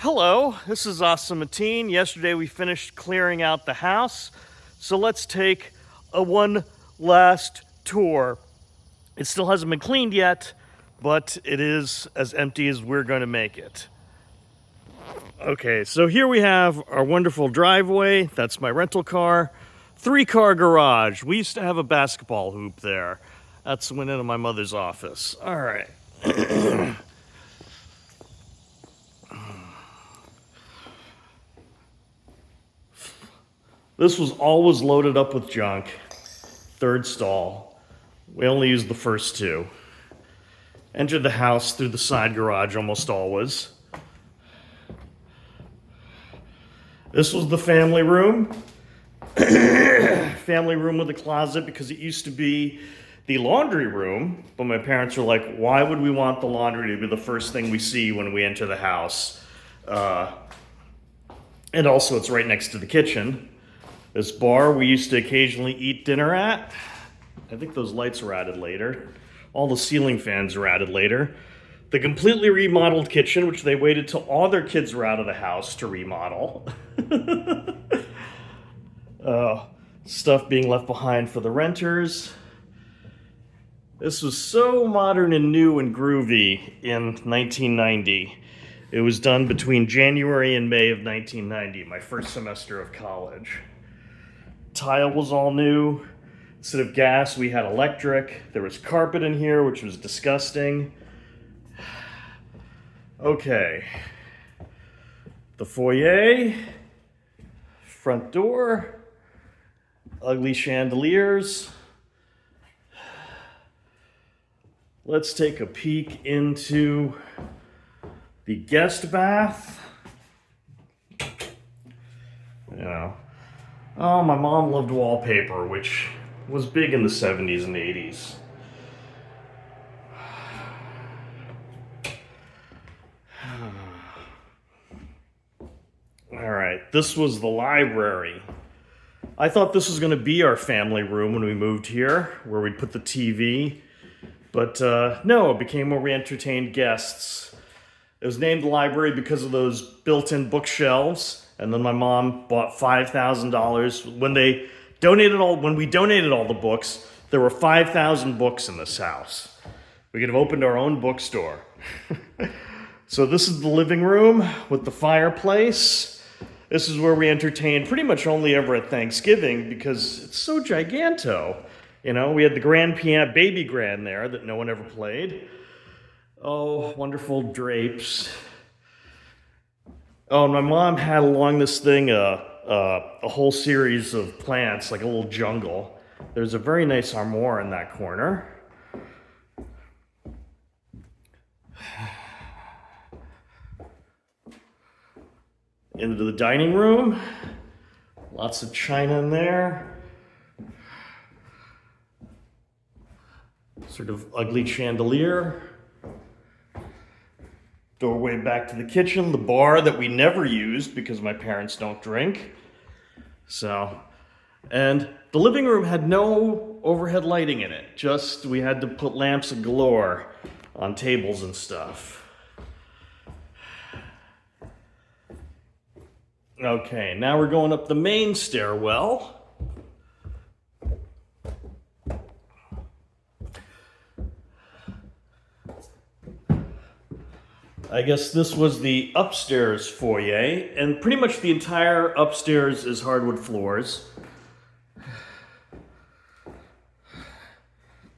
Hello, this is Asamatine. Yesterday we finished clearing out the house, so let's take one last tour. It still hasn't been cleaned yet, but it is as empty as we're going to make it. Okay, so here we have our wonderful driveway. That's my rental car. 3-car garage. We used to have a basketball hoop there. That's the window of my mother's office. All right. This was always loaded up with junk. Third stall. We only used the first two. Entered the house through the side garage almost always. This was the family room. Family room with a closet because it used to be the laundry room, but my parents were like, why would we want the laundry to be the first thing we see when we enter the house? And also it's right next to the kitchen. This bar we used to occasionally eat dinner at. I think those lights were added later. All the ceiling fans were added later. The completely remodeled kitchen, which they waited till all their kids were out of the house to remodel. Stuff being left behind for the renters. This was so modern and new and groovy in 1990. It was done between January and May of 1990, my first semester of college. Tile was all new. Instead of gas, we had electric. There was carpet in here, which was disgusting. Okay. The foyer. Front door. Ugly chandeliers. Let's take a peek into the guest bath. Oh, my mom loved wallpaper, which was big in the 70s and 80s. All right, this was the library. I thought this was going to be our family room when we moved here, where we'd put the TV. But no, it became where we entertained guests. It was named the library because of those built-in bookshelves. And then my mom bought $5,000 when we donated all the books. There were 5,000 books in this house. We could have opened our own bookstore. So this is the living room with the fireplace. This is where we entertained pretty much only ever at Thanksgiving because it's so giganto. You know, we had the grand piano, baby grand there that no one ever played. Oh, wonderful drapes. Oh, and my mom had along this thing a whole series of plants, like a little jungle. There's a very nice armoire in that corner. Into the dining room. Lots of china in there. Sort of ugly chandelier. Doorway back to the kitchen, the bar that we never used because my parents don't drink. And the living room had no overhead lighting in it. Just we had to put lamps galore on tables and stuff. Okay, now we're going up the main stairwell. I guess this was the upstairs foyer, and pretty much the entire upstairs is hardwood floors.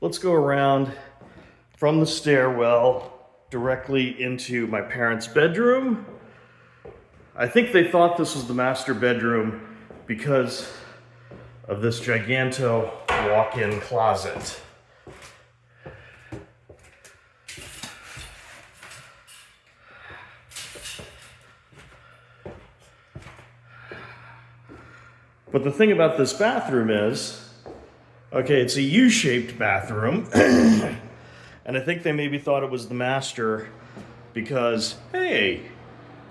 Let's go around from the stairwell directly into my parents' bedroom. I think they thought this was the master bedroom because of this giganto walk-in closet. But the thing about this bathroom is, okay, it's a U-shaped bathroom, and I think they maybe thought it was the master because, hey,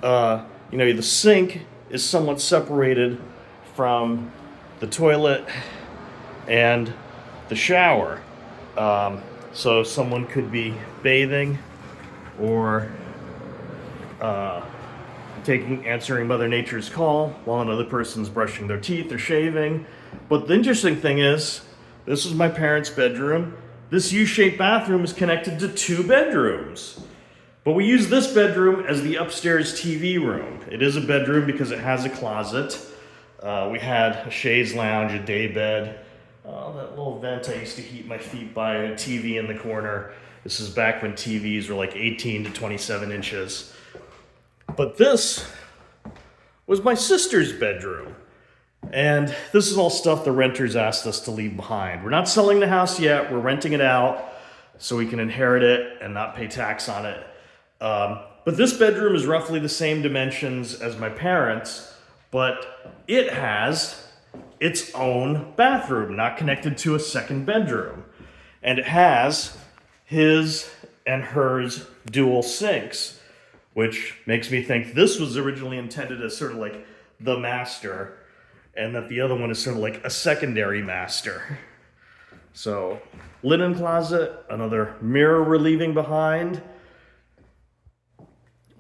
the sink is somewhat separated from the toilet and the shower. So someone could be bathing or answering Mother Nature's call while another person's brushing their teeth or shaving. But the interesting thing is, this is my parents' bedroom. This U-shaped bathroom is connected to 2 bedrooms. But we use this bedroom as the upstairs TV room. It is a bedroom because it has a closet. We had a chaise lounge, a day bed, that little vent I used to heat my feet by, and a TV in the corner. This is back when TVs were like 18 to 27 inches. But this was my sister's bedroom. And this is all stuff the renters asked us to leave behind. We're not selling the house yet. We're renting it out so we can inherit it and not pay tax on it. But this bedroom is roughly the same dimensions as my parents', but it has its own bathroom, not connected to a second bedroom. And it has his and hers dual sinks, which makes me think this was originally intended as sort of like the master, and that the other one is sort of like a secondary master. So, linen closet, another mirror we're leaving behind.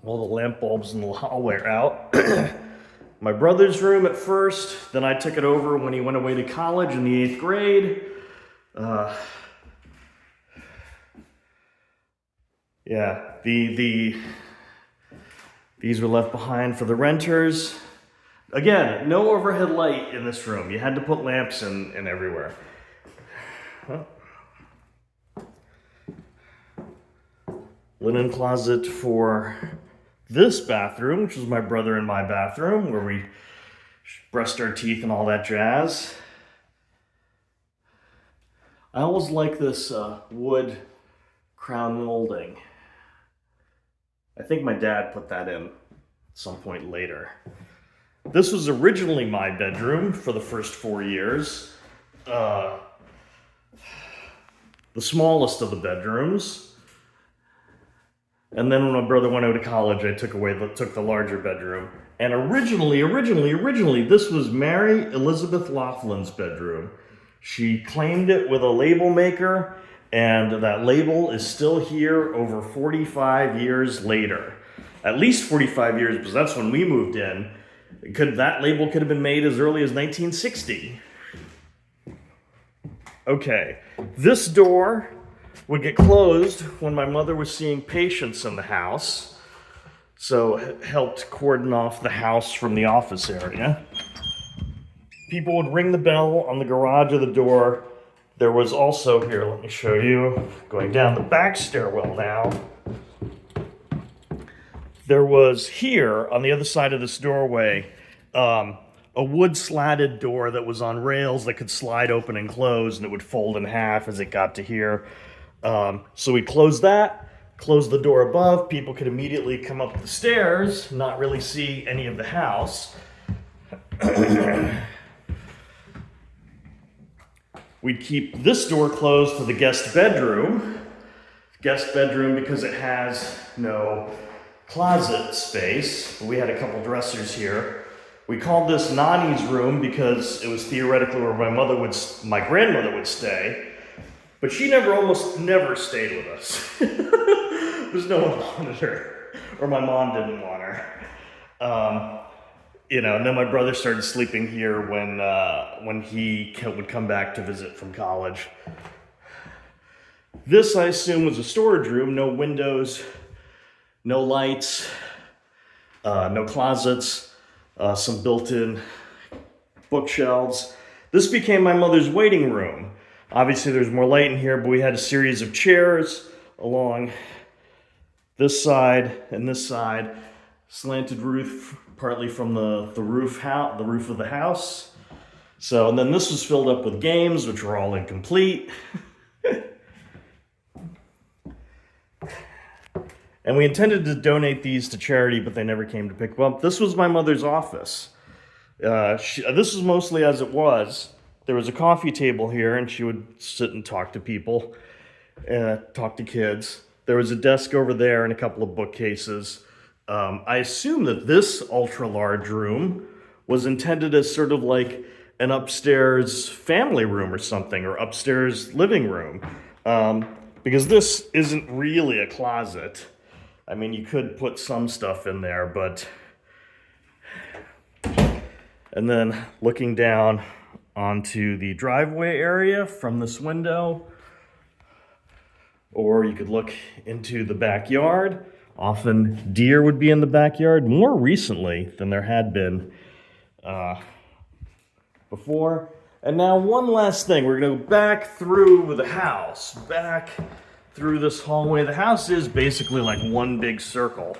All the lamp bulbs in the hallway are out. My brother's room at first, then I took it over when he went away to college in the 8th grade. These were left behind for the renters. Again, no overhead light in this room. You had to put lamps in everywhere. Linen closet for this bathroom, which was my brother and my bathroom, where we brushed our teeth and all that jazz. I always like this wood crown molding. I think my dad put that in at some point later. This was originally my bedroom for the first 4 years. The smallest of the bedrooms. And then when my brother went out to college, I took the larger bedroom. And originally, this was Mary Elizabeth Laughlin's bedroom. She claimed it with a label maker, and that label is still here over 45 years later. At least 45 years, because that's when we moved in. That label could have been made as early as 1960. Okay, this door would get closed when my mother was seeing patients in the house. So it helped cordon off the house from the office area. People would ring the bell on the garage of the door. There was also, here, let me show you, going down the back stairwell now. There was here, on the other side of this doorway, a wood slatted door that was on rails that could slide open and close, and it would fold in half as it got to here. So we'd close that, close the door above. People could immediately come up the stairs, not really see any of the house. We'd keep this door closed to the guest bedroom. Guest bedroom because it has no closet space, but we had a couple dressers here. We called this Nani's room because it was theoretically where my grandmother would stay, but she almost never stayed with us. Because no one wanted her, or my mom didn't want her. And then my brother started sleeping here when he would come back to visit from college. This, I assume, was a storage room. No windows, no lights, no closets, some built-in bookshelves. This became my mother's waiting room. Obviously, there's more light in here, but we had a series of chairs along this side and this side, slanted roof, partly from the roof of the house. So, and then this was filled up with games, which were all incomplete. And we intended to donate these to charity, but they never came to pick them up. This was my mother's office. This was mostly as it was. There was a coffee table here, and she would sit and talk to people, talk to kids. There was a desk over there and a couple of bookcases. I assume that this ultra-large room was intended as sort of like an upstairs family room or something, or upstairs living room, because this isn't really a closet. I mean, you could put some stuff in there, but And then looking down onto the driveway area from this window, or you could look into the backyard. Often deer would be in the backyard more recently than there had been before. And now one last thing, we're gonna go back through the house, back through this hallway. The house is basically like one big circle.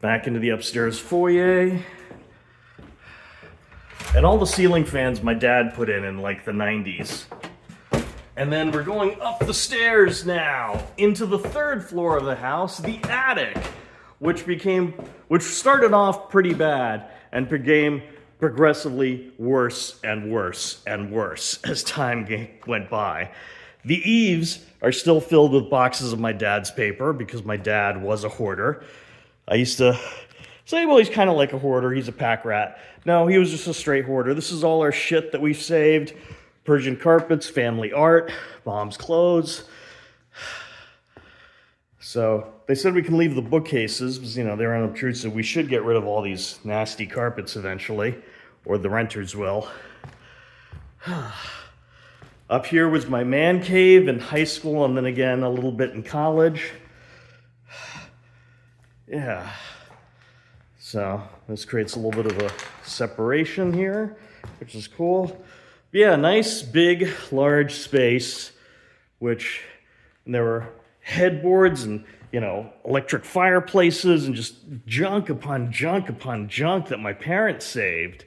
Back into the upstairs foyer. And all the ceiling fans my dad put in like the 90s. And then we're going up the stairs now into the third floor of the house, the attic, which started off pretty bad and became progressively worse and worse and worse as time went by. The eaves are still filled with boxes of my dad's paper because my dad was a hoarder. I used to say, well, he's kind of like a hoarder. He's a pack rat. No, he was just a straight hoarder. This is all our shit that we've saved. Persian carpets, family art, mom's clothes. So they said we can leave the bookcases because, they're unobtrusive. We should get rid of all these nasty carpets eventually, or the renters will. Up here was my man cave in high school and then again a little bit in college. Yeah. So this creates a little bit of a separation here, which is cool. But yeah, nice, big, large space, which there were headboards and, electric fireplaces and just junk upon junk upon junk that my parents saved.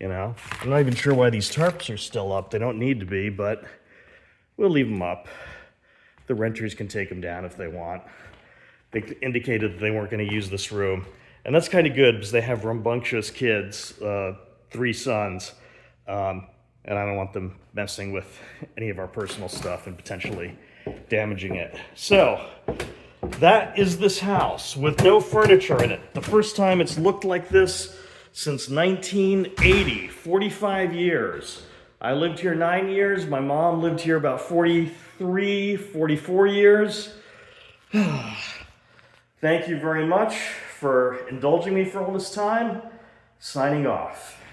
I'm not even sure why these tarps are still up. They don't need to be, but we'll leave them up. The renters can take them down if they want. They indicated that they weren't going to use this room. And that's kind of good because they have rambunctious kids, 3 sons. And I don't want them messing with any of our personal stuff and potentially damaging it. So that is this house with no furniture in it. The first time it's looked like this since 1980, 45 years. I lived here 9 years. My mom lived here about 43, 44 years. Thank you very much for indulging me for all this time. Signing off.